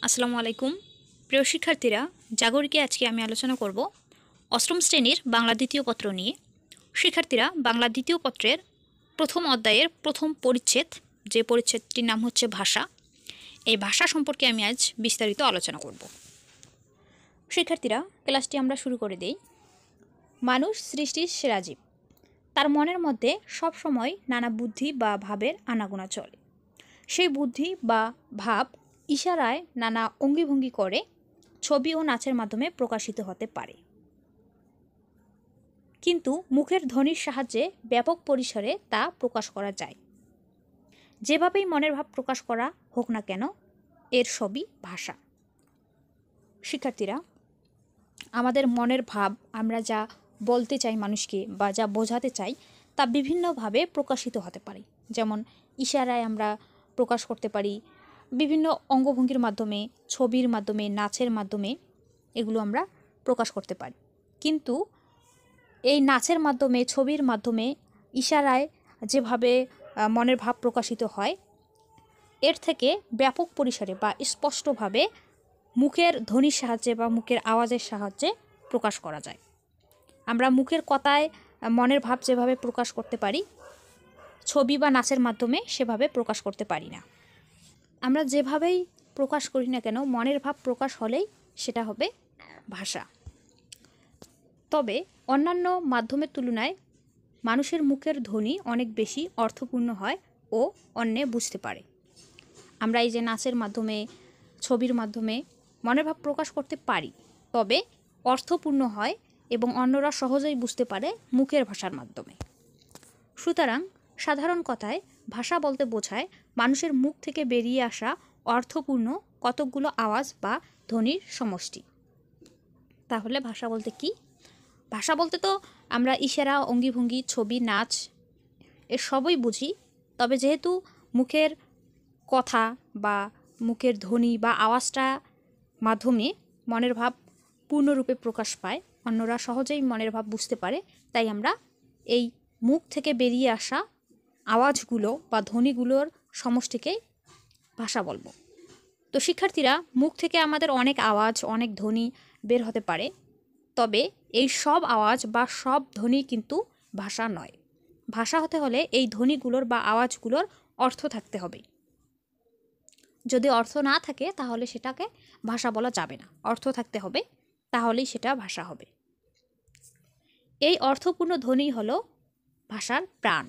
আসসালামু আলাইকুম। প্রিয় শিক্ষার্থীরা, জাগরিকে আজকে আমি আলোচনা করব অষ্টম শ্রেণীর বাংলা দ্বিতীয় পত্র নিয়ে। শিক্ষার্থীরা, বাংলা দ্বিতীয় পত্রের প্রথম অধ্যায়ের প্রথম পরিচ্ছেদ, যে পরিচ্ছেদটির নাম হচ্ছে ভাষা, এই ভাষা সম্পর্কে আমি আজ বিস্তারিত আলোচনা করব। শিক্ষার্থীরা, ক্লাসটি আমরা শুরু করে দেই। মানুষ সৃষ্টির সেরা জীব। তার মনের মধ্যে সব সময় নানা বুদ্ধি বা ভাবের আনাগোনা চলে। সেই বুদ্ধি বা ভাব ইশারায় নানা অঙ্গিভঙ্গি করে ছবি ও নাচের মাধ্যমে প্রকাশিত হতে পারে, কিন্তু মুখের ধ্বনির সাহায্যে ব্যাপক পরিসরে তা প্রকাশ করা যায়। যেভাবেই মনের ভাব প্রকাশ করা হোক না কেন, এর সবই ভাষা। শিক্ষার্থীরা, আমাদের মনের ভাব, আমরা যা বলতে চাই মানুষকে বা যা বোঝাতে চাই, তা বিভিন্নভাবে প্রকাশিত হতে পারে। যেমন ইশারায় আমরা প্রকাশ করতে পারি, বিভিন্ন অঙ্গভঙ্গির মাধ্যমে, ছবির মাধ্যমে, নাচের মাধ্যমে এগুলো আমরা প্রকাশ করতে পারি। কিন্তু এই নাচের মাধ্যমে, ছবির মাধ্যমে, ইশারায় যেভাবে মনের ভাব প্রকাশিত হয়, এর থেকে ব্যাপক পরিসরে বা স্পষ্টভাবে মুখের ধ্বনির সাহায্যে বা মুখের আওয়াজের সাহায্যে প্রকাশ করা যায়। আমরা মুখের কথায় মনের ভাব যেভাবে প্রকাশ করতে পারি, ছবি বা নাচের মাধ্যমে সেভাবে প্রকাশ করতে পারি না। আমরা যেভাবেই প্রকাশ করি না কেন, মনের ভাব প্রকাশ হলেই সেটা হবে ভাষা। তবে অন্যান্য মাধ্যমের তুলনায় মানুষের মুখের ধ্বনি অনেক বেশি অর্থপূর্ণ হয় ও অন্যে বুঝতে পারে। আমরা এই যে নাচের মাধ্যমে, ছবির মাধ্যমে মনের ভাব প্রকাশ করতে পারি, তবে অর্থপূর্ণ হয় এবং অন্যরা সহজেই বুঝতে পারে মুখের ভাষার মাধ্যমে। সুতরাং সাধারণ কথায় ভাষা বলতে বোঝায় মানুষের মুখ থেকে বেরিয়ে আসা অর্থপূর্ণ কতকগুলো আওয়াজ বা ধ্বনির সমষ্টি। তাহলে ভাষা বলতে কি? ভাষা বলতে তো আমরা ইশারা, অঙ্গিভঙ্গি, ছবি, নাচ এর সবই বুঝি। তবে যেহেতু মুখের কথা বা মুখের ধ্বনি বা আওয়াজটা মাধ্যমে মনের ভাব পূর্ণরূপে প্রকাশ পায়, অন্যরা সহজেই মনের ভাব বুঝতে পারে, তাই আমরা এই মুখ থেকে বেরিয়ে আসা আওয়াজগুলো বা ধ্বনিগুলোর সমষ্টিকে ভাষা বলবো। তো শিক্ষার্থীরা, মুখ থেকে আমাদের অনেক আওয়াজ, অনেক ধ্বনি বের হতে পারে, তবে এই সব আওয়াজ বা সব ধ্বনি কিন্তু ভাষা নয়। ভাষা হতে হলে এই ধ্বনিগুলোর বা আওয়াজগুলোর অর্থ থাকতে হবে। যদি অর্থ না থাকে তাহলে সেটাকে ভাষা বলা যাবে না। অর্থ থাকতে হবে, তাহলেই সেটা ভাষা হবে। এই অর্থপূর্ণ ধ্বনি হলো ভাষার প্রাণ।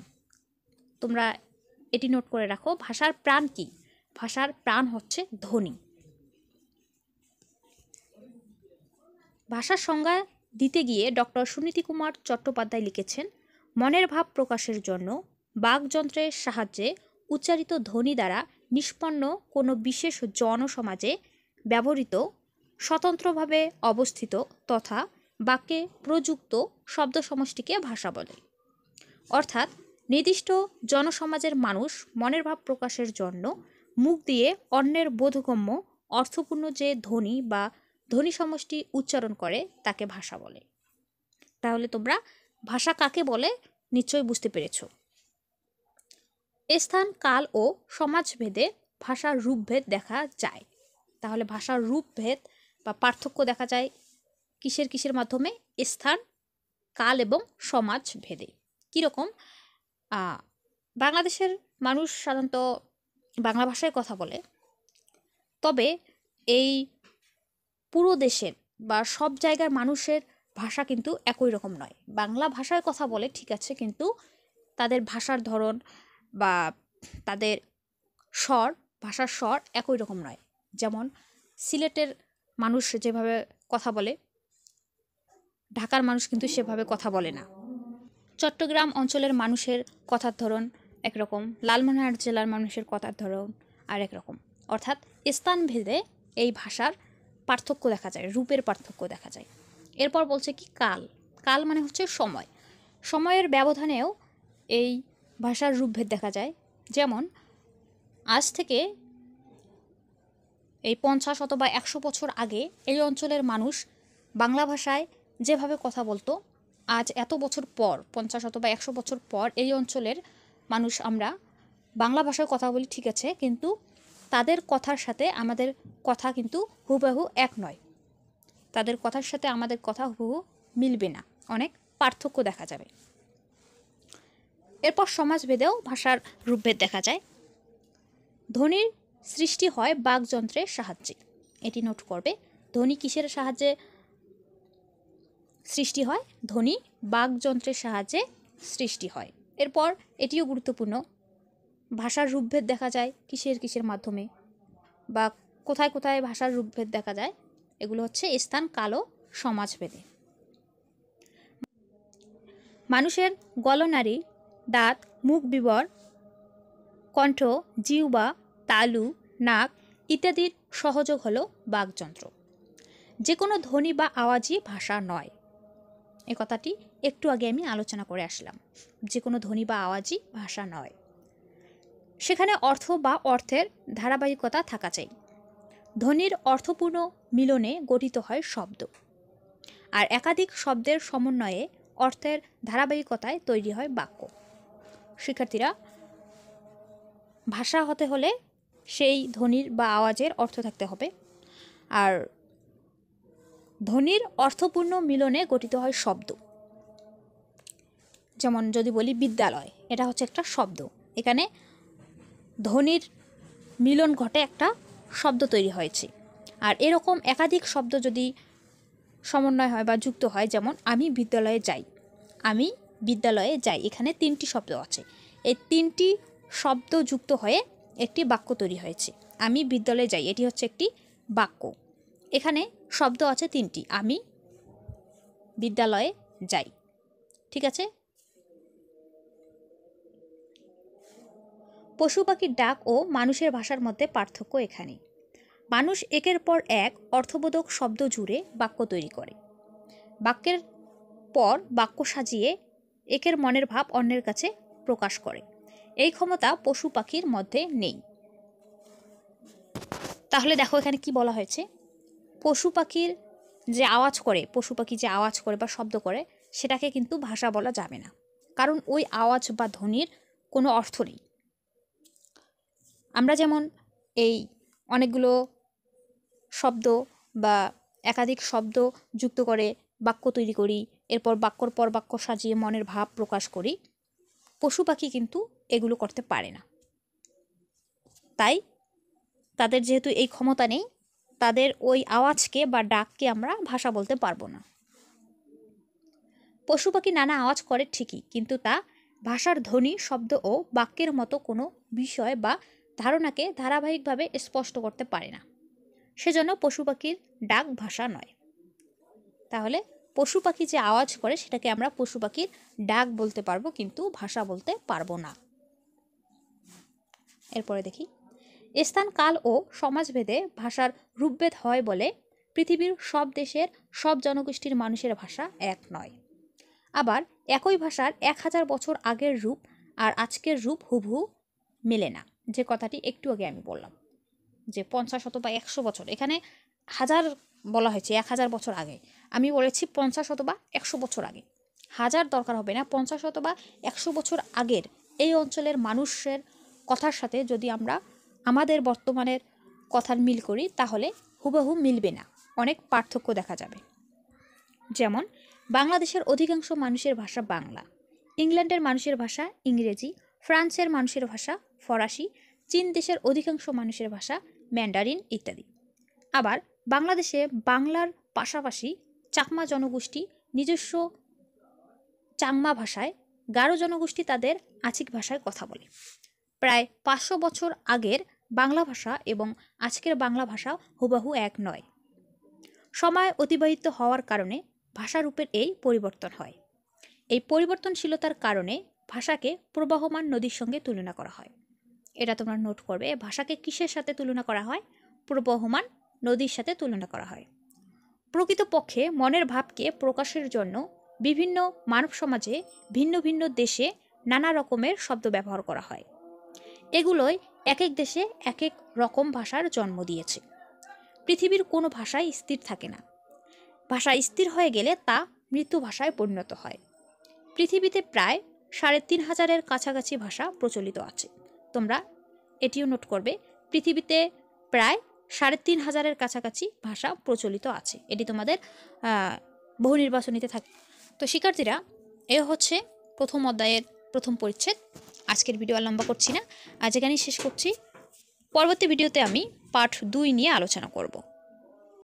তোমরা এটি নোট করে রাখো, ভাষার প্রাণ কি? ভাষার প্রাণ হচ্ছে ধ্বনি। ভাষার সংজ্ঞা দিতে গিয়ে ডক্টর সুনীতি কুমার চট্টোপাধ্যায় লিখেছেন, মনের ভাব প্রকাশের জন্য বাকযন্ত্রের সাহায্যে উচ্চারিত ধ্বনি দ্বারা নিষ্পন্ন কোনো বিশেষ জনসমাজে ব্যবহৃত স্বতন্ত্রভাবে অবস্থিত তথা বাক্যে প্রযুক্ত শব্দ সমষ্টিকে ভাষা বলে। অর্থাৎ নির্দিষ্ট জনসমাজের মানুষ মনের ভাব প্রকাশের জন্য মুখ দিয়ে অন্যের বোধগম্য অর্থপূর্ণ যে ধ্বনি বা ধ্বনি সমষ্টি উচ্চারণ করে তাকে ভাষা বলে। তাহলে তোমরা ভাষা কাকে বলে নিশ্চয়ই বুঝতে পেরেছ। স্থান, কাল ও সমাজভেদে ভাষার রূপভেদ দেখা যায়। তাহলে ভাষার রূপভেদ বা পার্থক্য দেখা যায় কিসের কিসের মাধ্যমে? স্থান, কাল এবং সমাজ ভেদে। কীরকম? বাংলাদেশের মানুষ সাধারণত বাংলা ভাষায় কথা বলে, তবে এই পুরো দেশের বা সব জায়গার মানুষের ভাষা কিন্তু একই রকম নয়। বাংলা ভাষায় কথা বলে ঠিক আছে, কিন্তু তাদের ভাষার ধরন বা তাদের স্বর, ভাষার স্বর একই রকম নয়। যেমন সিলেটের মানুষ যেভাবে কথা বলে, ঢাকার মানুষ কিন্তু সেভাবে কথা বলে না। চট্টগ্রাম অঞ্চলের মানুষের কথার ধরন একরকম, লালমনিরহাট জেলার মানুষের কথার ধরন আর একরকম। অর্থাৎ স্থানভেদে এই ভাষার পার্থক্য দেখা যায়, রূপের পার্থক্য দেখা যায়। এরপর বলছে কি? কাল। কাল মানে হচ্ছে সময়। সময়ের ব্যবধানেও এই ভাষার রূপভেদ দেখা যায়। যেমন আজ থেকে এই 50 অথবা 100 বছর আগে এই অঞ্চলের মানুষ বাংলা ভাষায় যেভাবে কথা বলতো, আজ এত বছর পর, 50 অথবা 100 বছর পর এই অঞ্চলের মানুষ আমরা বাংলা ভাষায় কথা বলি ঠিক আছে, কিন্তু তাদের কথার সাথে আমাদের কথা কিন্তু হুবহু এক নয়, তাদের কথার সাথে আমাদের কথা হুবহু মিলবে না, অনেক পার্থক্য দেখা যাবে। এরপর সমাজভেদেও ভাষার রূপভেদ দেখা যায়। ধ্বনির সৃষ্টি হয় বাকযন্ত্রের সাহায্যে, এটি নোট করবে। ধ্বনি কিসের সাহায্যে সৃষ্টি হয়? ধ্বনি বাকযন্ত্রের সাহায্যে সৃষ্টি হয়। এরপর এটিও গুরুত্বপূর্ণ, ভাষার রূপভেদ দেখা যায় কিসের কিসের মাধ্যমে বা কোথায় কোথায় ভাষার রূপভেদ দেখা যায়, এগুলো হচ্ছে স্থান, কাল ও সমাজভেদে। মানুষের গলনাড়ি, দাঁত, মুখ বিবর, কণ্ঠ, জিহ্বা, তালু, নাক ইত্যাদির সহযোগ হলো বাকযন্ত্র। যে কোনো ধ্বনি বা আওয়াজই ভাষা নয়, এ কথাটি একটু আগে আমি আলোচনা করে আসলাম। যে কোনো ধ্বনি বা আওয়াজই ভাষা নয়, সেখানে অর্থ বা অর্থের ধারাবাহিকতা থাকা চাই। ধ্বনির অর্থপূর্ণ মিলনে গঠিত হয় শব্দ, আর একাধিক শব্দের সমন্বয়ে অর্থের ধারাবাহিকতায় তৈরি হয় বাক্য। শিক্ষার্থীরা, ভাষা হতে হলে সেই ধ্বনির বা আওয়াজের অর্থ থাকতে হবে, আর ধ্বনির অর্থপূর্ণ মিলনে গঠিত হয় শব্দ। যেমন যদি বলি বিদ্যালয়, এটা হচ্ছে একটা শব্দ, এখানে ধ্বনির মিলন ঘটে, একটা শব্দ তৈরি হয়েছে। আর এরকম একাধিক শব্দ যদি সমন্বয় হয় বা যুক্ত হয়, যেমন আমি বিদ্যালয়ে যাই, আমি বিদ্যালয়ে যাই, এখানে তিনটি শব্দ আছে, এই তিনটি শব্দ যুক্ত হয়ে একটি বাক্য তৈরি হয়েছে। আমি বিদ্যালয়ে যাই, এটি হচ্ছে একটি বাক্য, এখানে শব্দ আছে তিনটি, আমি বিদ্যালয়ে যাই। ঠিক আছে। পশু পাখির ডাক ও মানুষের ভাষার মধ্যে পার্থক্য এখানে। মানুষ একের পর এক অর্থবোধক শব্দ জুড়ে বাক্য তৈরি করে, বাক্যের পর বাক্য সাজিয়ে একের মনের ভাব অন্যের কাছে প্রকাশ করে। এই ক্ষমতা পশু পাখির মধ্যে নেই। তাহলে দেখো এখানে কি বলা হয়েছে, পশু পাখির যে আওয়াজ করে, পশু পাখি যে আওয়াজ করে বা শব্দ করে, সেটাকে কিন্তু ভাষা বলা যাবে না, কারণ ওই আওয়াজ বা ধ্বনির কোনো অর্থ নেই। আমরা যেমন এই অনেকগুলো শব্দ বা একাধিক শব্দ যুক্ত করে বাক্য তৈরি করি, এরপর বাক্যর পর বাক্য সাজিয়ে মনের ভাব প্রকাশ করি, পশু পাখি কিন্তু এগুলো করতে পারে না। তাই তাদের যেহেতু এই ক্ষমতা নেই, তাদের ওই আওয়াজকে বা ডাককে আমরা ভাষা বলতে পারবো না। পশু পাখি নানা আওয়াজ করে ঠিকই, কিন্তু তা ভাষার ধ্বনি, শব্দ ও বাক্যের মতো কোনো বিষয় বা ধারণাকে ধারাবাহিকভাবে স্পষ্ট করতে পারে না, সেজন্য পশু পাখির ডাক ভাষা নয়। তাহলে পশু পাখি যে আওয়াজ করে সেটাকে আমরা পশু পাখির ডাক বলতে পারবো, কিন্তু ভাষা বলতে পারবো না। এরপরে দেখি, স্থান, কাল ও সমাজভেদে ভাষার রূপভেদ হয় বলে পৃথিবীর সব দেশের সব জনগোষ্ঠীর মানুষের ভাষা এক নয়। আবার একই ভাষার 1000 বছর আগের রূপ আর আজকের রূপ হুবহু মেলে না, যে কথাটি একটু আগে আমি বললাম, যে 50 অথবা 100 বছর, এখানে হাজার বলা হয়েছে, 1000 বছর আগে, আমি বলেছি 50 অথবা 100 বছর আগে, হাজার দরকার হবে না, 50 অথবা 100 বছর আগের এই অঞ্চলের মানুষের কথার সাথে যদি আমরা আমাদের বর্তমানের কথার মিল করি, তাহলে হুবহু মিলবে না, অনেক পার্থক্য দেখা যাবে। যেমন বাংলাদেশের অধিকাংশ মানুষের ভাষা বাংলা, ইংল্যান্ডের মানুষের ভাষা ইংরেজি, ফ্রান্সের মানুষের ভাষা ফরাসি, চীন দেশের অধিকাংশ মানুষের ভাষা ম্যান্ডারিন ইত্যাদি। আবার বাংলাদেশে বাংলার পাশাপাশি চাকমা জনগোষ্ঠী নিজস্ব চাংমা ভাষায়, গারো জনগোষ্ঠী তাদের আচিক ভাষায় কথা বলে। প্রায় 500 বছর আগের বাংলা ভাষা এবং আজকের বাংলা ভাষা হুবহু এক নয়। সময় অতিবাহিত হওয়ার কারণে ভাষারূপের এই পরিবর্তন হয়। এই পরিবর্তনশীলতার কারণে ভাষাকে প্রবাহমান নদীর সঙ্গে তুলনা করা হয়। এটা তোমরা নোট করবে, ভাষাকে কিসের সাথে তুলনা করা হয়? প্রবাহমান নদীর সাথে তুলনা করা হয়। প্রকৃতপক্ষে মনের ভাবকে প্রকাশের জন্য বিভিন্ন মানব সমাজে ভিন্ন ভিন্ন দেশে নানা রকমের শব্দ ব্যবহার করা হয়। এগুলোই এক এক দেশে এক এক রকম ভাষার জন্ম দিয়েছে। পৃথিবীর কোনো ভাষাই স্থির থাকে না, ভাষা স্থির হয়ে গেলে তা মৃত্যু ভাষায় পরিণত হয়। পৃথিবীতে প্রায় 3500-এর কাছাকাছি ভাষা প্রচলিত আছে। তোমরা এটিও নোট করবে, পৃথিবীতে প্রায় ৩,৫০০-এর কাছাকাছি ভাষা প্রচলিত আছে। এটি তোমাদের বহু নির্বাচনীতে থাকে। তো শিক্ষার্থীরা, এ হচ্ছে প্রথম অধ্যায়ের প্রথম পরিচ্ছেদ। আজকের ভিডিও আর লম্বা করছি না, আজ এখানেই শেষ করছি। পরবর্তী ভিডিওতে আমি পার্ট 2 নিয়ে আলোচনা করব।